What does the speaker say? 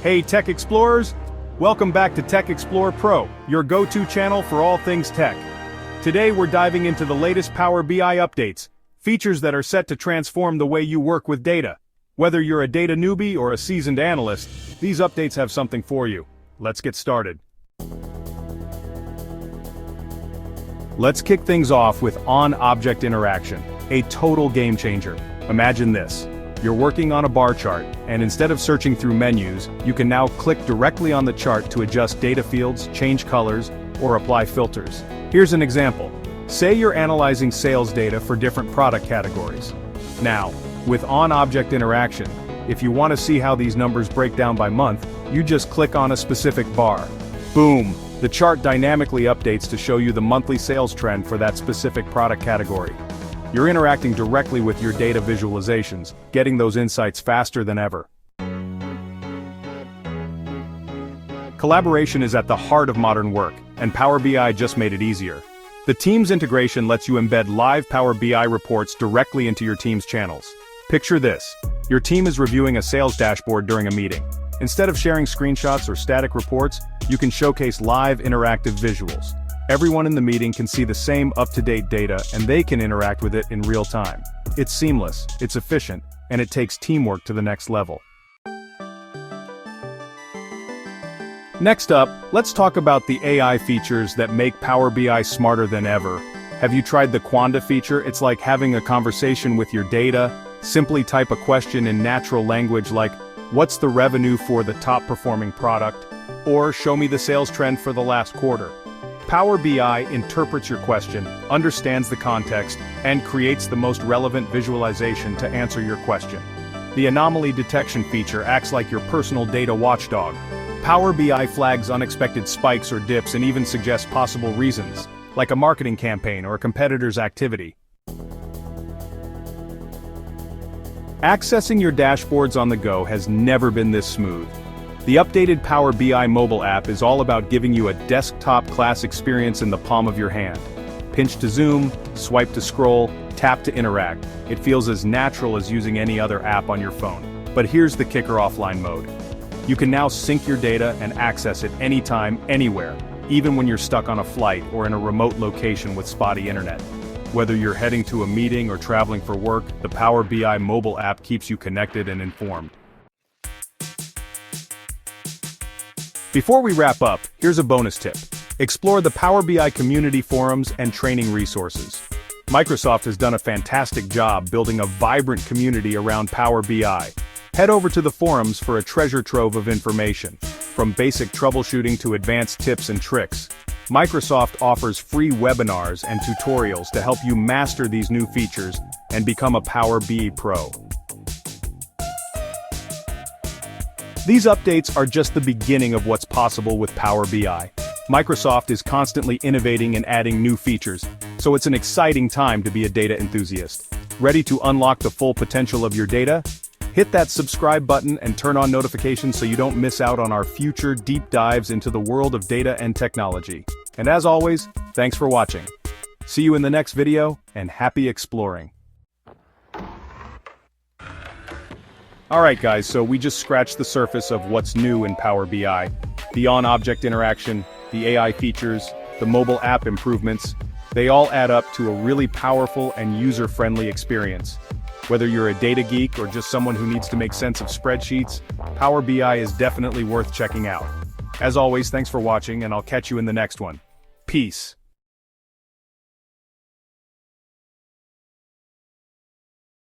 Hey Tech Explorers! Welcome back to Tech Explorer Pro, your go-to channel for all things tech. Today we're diving into the latest Power BI updates, features that are set to transform the way you work with data. Whether you're a data newbie or a seasoned analyst, these updates have something for you. Let's get started. Let's kick things off with on-object interaction, a total game changer. Imagine this. You're working on a bar chart, and instead of searching through menus, you can now click directly on the chart to adjust data fields, change colors, or apply filters. Here's an example. Say you're analyzing sales data for different product categories. Now, with on-object interaction, if you want to see how these numbers break down by month, you just click on a specific bar. Boom! The chart dynamically updates to show you the monthly sales trend for that specific product category. You're interacting directly with your data visualizations, getting those insights faster than ever. Collaboration is at the heart of modern work, and Power BI just made it easier. The Teams integration lets you embed live Power BI reports directly into your Teams channels. Picture this. Your team is reviewing a sales dashboard during a meeting. Instead of sharing screenshots or static reports, you can showcase live interactive visuals. Everyone in the meeting can see the same up-to-date data and they can interact with it in real time. It's seamless, it's efficient, and it takes teamwork to the next level. Next up, let's talk about the AI features that make Power BI smarter than ever. Have you tried the Quanda feature? It's like having a conversation with your data. Simply type a question in natural language like, "What's the revenue for the top-performing product?" Or "Show me the sales trend for the last quarter." Power BI interprets your question, understands the context, and creates the most relevant visualization to answer your question. The anomaly detection feature acts like your personal data watchdog. Power BI flags unexpected spikes or dips and even suggests possible reasons, like a marketing campaign or a competitor's activity. Accessing your dashboards on the go has never been this smooth. The updated Power BI mobile app is all about giving you a desktop-class experience in the palm of your hand. Pinch to zoom, swipe to scroll, tap to interact. It feels as natural as using any other app on your phone. But here's the kicker: offline mode. You can now sync your data and access it anytime, anywhere, even when you're stuck on a flight or in a remote location with spotty internet. Whether you're heading to a meeting or traveling for work, the Power BI mobile app keeps you connected and informed. Before we wrap up, here's a bonus tip. Explore the Power BI community forums and training resources. Microsoft has done a fantastic job building a vibrant community around Power BI. Head over to the forums for a treasure trove of information. From basic troubleshooting to advanced tips and tricks, Microsoft offers free webinars and tutorials to help you master these new features and become a Power BI pro. These updates are just the beginning of what's possible with Power BI. Microsoft is constantly innovating and adding new features, so it's an exciting time to be a data enthusiast. Ready to unlock the full potential of your data? Hit that subscribe button and turn on notifications so you don't miss out on our future deep dives into the world of data and technology. And as always, thanks for watching. See you in the next video, and happy exploring. Alright guys, so we just scratched the surface of what's new in Power BI. The on-object interaction, the AI features, the mobile app improvements, they all add up to a really powerful and user-friendly experience. Whether you're a data geek or just someone who needs to make sense of spreadsheets, Power BI is definitely worth checking out. As always, thanks for watching, and I'll catch you in the next one. Peace.